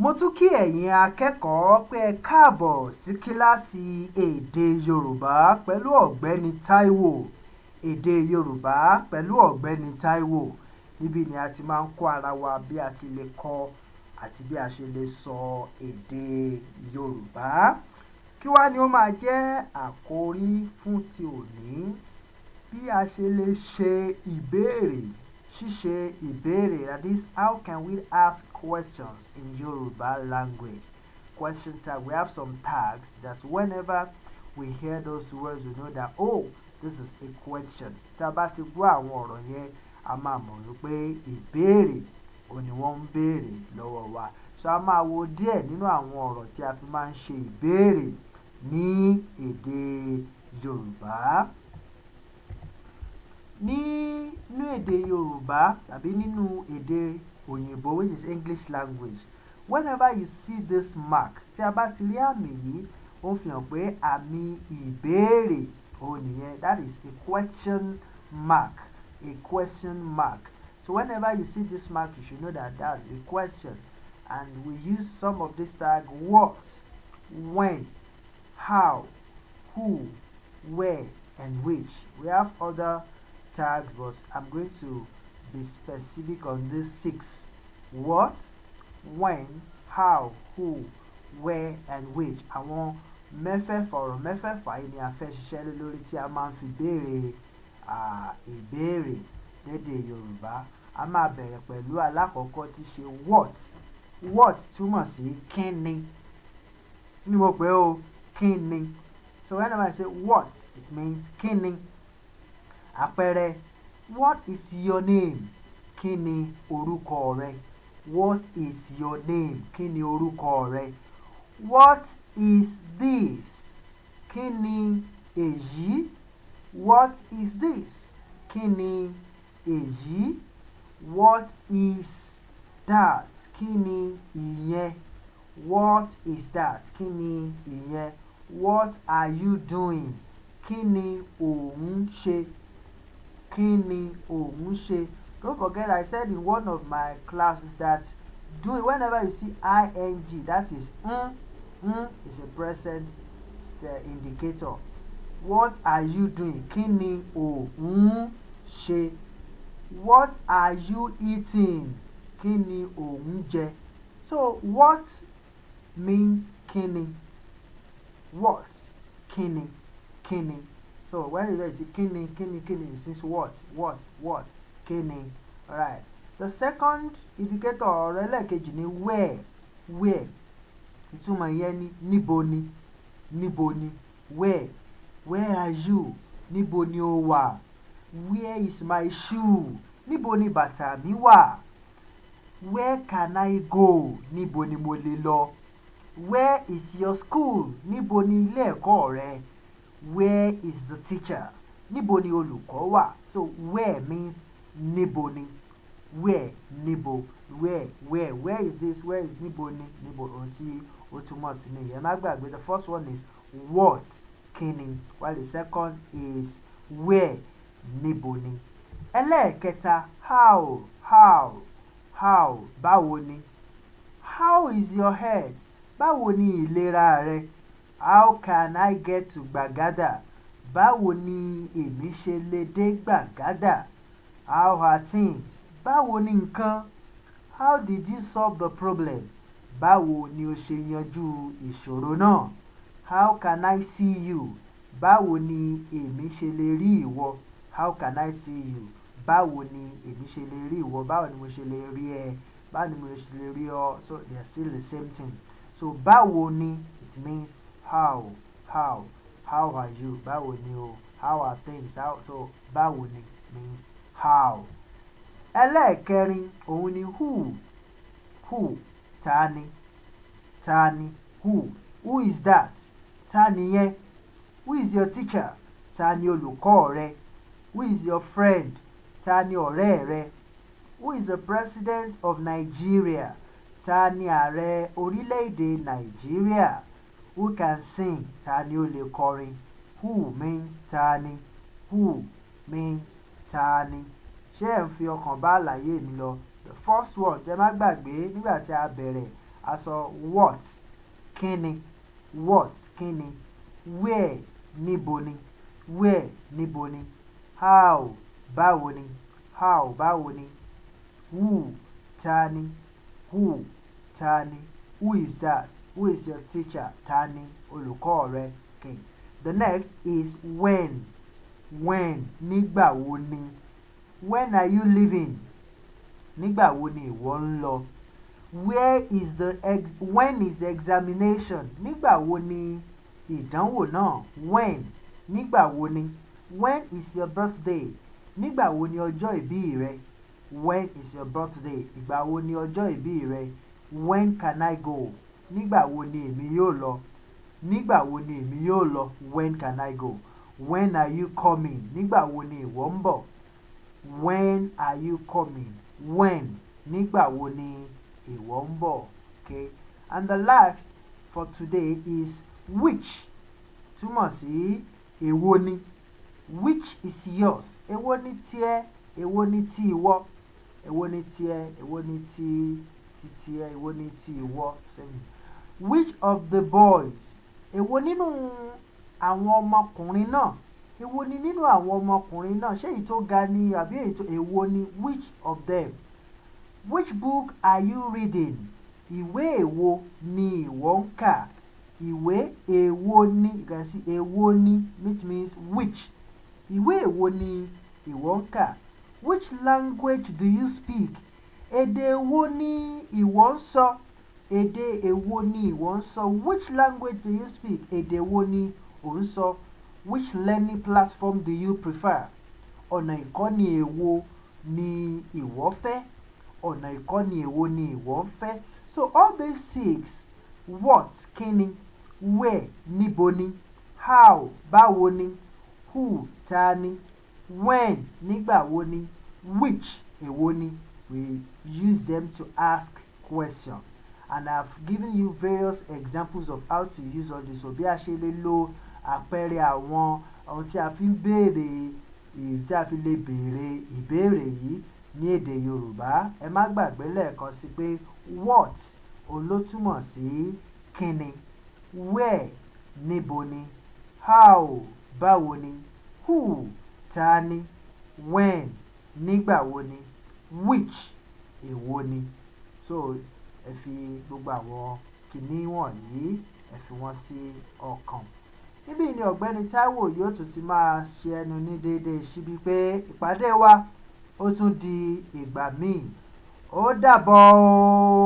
Mo tún kí ẹ̀yin akẹ́kọ̀ọ́ pé ẹ káàbọ̀ sí kíláàsì èdè Yorùbá pẹ̀lú Ọ̀gbẹ́ni Táíwò. Èdè Yorùbá pẹ̀lú Ọ̀gbẹ́ni Táíwò. Níbí ni a ti máa ń kọ́ ara wa bí a ti lè kọ àti bí a ṣe lè sọ èdè Yorùbá. Kí wá ni ó máa jẹ́ àkórí fún ti òní? Bí a ṣe lè ṣe ìbéèrè. Ṣíṣe ìbéèrè, that is, how can we ask questions in Yoruba language? Question tag. We have some tags that whenever we hear those words, we know that, oh, this is a question. Tá a bá ti gbọ́ àwọn ọ̀rọ̀ yẹn, a máa mọ̀ wípé ìbéèrè ò ní wọ́n ń béèrè lọ́wọ́ wa. So a máa wo díẹ̀ nínú àwọn ọ̀rọ̀ tí a fi máa ń ṣe ìbéèrè ní èdè Yorùbá. Nínú èdè Yorùbá tàbí nínú èdè òyìnbó, which is English language, whenever you see this mark, tí a bá ti rí àmì yìí, ó fi hàn pé àmì ìbéèrè òun nìyẹn. That is a question mark. A question mark. So whenever you see this mark, you should know that that's a question. And we use some of this tag: what, when, how, who, where, and which. We have other tags, but I'm going to be specific on these 6. What, when, how, who, where, and which. Àwọn mẹ́fẹ̀ẹ̀fà ọ̀rọ̀ mẹ́fẹ̀ẹ̀fà yìí ni a fẹ́ ṣiṣẹ́ lé lórí tí a máa ń fi béèrè ìbéèrè lédè Yorùbá. A máa bẹ̀rẹ̀ pẹ̀lú alákọ̀ọ́kọ́ tí ṣe what. What túmọ̀ sí kíni. Ní mo pè ó kíni. So whenever I say what, it means kíni. Àpẹẹrẹ, what is your name? Kí ni orúkọ rẹ? What is your name? Kí ni orúkọ rẹ? What is this? Kí ni èyí? What is this? Kí ni èyí? What is that? Kí ni ìyẹn? What is that? Kí ni ìyẹn? What are you doing? Kí ni ò ń ṣe? Kí ni ò ń ṣe? Don't forget, I said in one of my classes that whenever you see ing, that is is a present indicator. What are you doing? Kí ni ò ń ṣe? What are you eating? Kí ni ò ń jẹ? So what means kí ni. What, kí ni, kí ni. So when you see kí ni, it means what, kí ni. Alright. The second indicator ọ̀rọ̀ ẹlẹ́ẹ̀kejì ni where. Ìtumọ̀ yẹn ni níbo ni, níbo ni. Where are you? Níbo ni o wà? Where is my shoe? Níbo ni bàtà mi wà? Where can I go? Níbo ni mo lè lọ? Where is your school? Níbo ni ilé ẹ̀kọ́ rẹ? Where is the teacher? Níbo ni olùkọ́ wà? So where means níbo ni. Where, níbo. Where is this? Where is níbo ni? Níbo ohun tí ó túmọ̀ sí ni. Ẹ má gbàgbé, the first one is what, kí ni, while the second is where, níbo ni. Ẹlẹ́ẹ̀kẹta, how, báwo ni. How is your health? Báwo ni ìlera rẹ? How can I get to Gbàgádà? Báwo ni èmi ṣe lè dé Gbàgádà? How are things? Báwo ni nǹkan? How did you solve the problem? Báwo ni o ṣe yanjú ìṣòro náà? How can I see you? Báwo ni èmi ṣe lè rí ìwọ? How can I see you? Báwo ni èmi ṣe lè rí ìwọ? Báwo ni mo ṣe lè rí ẹ? Báwo ni mo ṣe lè rí ọ? So they are still the same thing. So báwo ni, it means how are you? Báwo ni o? How are things? So báwo ni means how. Ẹlẹ́ẹ̀kẹrin òun ni who. Tani. Who is that? Tani yẹn. Who is your teacher? Tani olùkọ́ rẹ? Who is your friend? Tani ọ̀rẹ́ rẹ? Who is the president of Nigeria? Tani ààrẹ orílẹ̀-èdè Nàìjíríà? Who can sing? Tani ó lè kọrin? Who means tani. Who means tani. Ṣé ẹ̀ ń fi ọkàn bá àlàyé mi lọ? The first one, tẹ́ má gbàgbé nígbà tí a bẹ̀rẹ̀, a sọ what kíni, what kíni, where níbo ni, where níbo ni, how báwo ni, how báwo ni, who tani, who tani, who is that, who is your teacher, tani olùkọ́ rẹ. Okay. The next is when nígbà wo ni, when are you leaving, nígbà wo ni ìwọ ń lọ. When is the examination, nígbà wo ni ìdánwò náà, when nígbà wo ni. When is your birthday, nígbà wo ni ọjọ́ ìbí rẹ, when is your birthday, ìgbà wo ni ọjọ́ ìbí rẹ. When can I go, nígbà wo ni èmi yóò lọ, nígbà wo ni èmi yóò lọ, when can I go. When are you coming, nígbà wo ni ìwọ ń bọ̀. When are you coming, when nígbà wo ni ìwọ ń bọ̀. Okay. And the last for today is which, túmọ̀ sí èwo ni. Which is yours, èwo ni tiẹ̀, èwo ni ti ìwọ, èwo ni tiẹ̀, èwo ni ti tiẹ̀, èwo ni ti ìwọ. Which of the boys, èwo nínú àwọn ọmọkùnrin náà, èwo ni nínú àwọn ọmọkùnrin náà, ṣé èyí tó ga ni àbí èwo ni, which of them. Which book are you reading, ìwé èwo ni ìwọ ń kà. Ìwé èwo ni, you can see èwo ni, which means which. Ìwé èwo ni ìwọ ń kà. Which language do you speak, èdè èwo ni ìwọ ń sọ, èdè èwo ni ìwọ ń sọ. Which language do you speak, èdè èwo ni ò ń sọ. Which learning platform do you prefer, ọ̀nà ìkọ́ni èwo ni ìwọ fẹ́, ọ̀nà ìkọ́ni èwo ni ìwọ ń fẹ́. So all these 6, what kíni, where níbo ni, how báwo ni, who tani, when nígbà wo ni, which èwo ni, we use them to ask questions. And I've given you various examples of how to use all this. So bí a ṣe lè lo àpẹẹrẹ àwọn ohun tí a fi ń béèrè, tí a fi lè béèrè ìbéèrè yìí ní èdè Yorùbá. Ẹ má gbàgbé lẹ́ẹ̀kan sí pé what òun ló túmọ̀ sí kíni, where níbo ni, how báwo ni, who tani, when nígbà wo ni, which èwo ni. So ẹ fi gbogbo àwọn kìíní wọ̀nyí ẹ fi wọ́n sí ọkàn. Níbí ni Ọ̀gbẹ́ni Táíwò yóò tún ti máa ṣe ẹnu ní déédéé síbi pé ìpàdé wa ó tún di ìgbà míì. Ó dàbọ̀ o.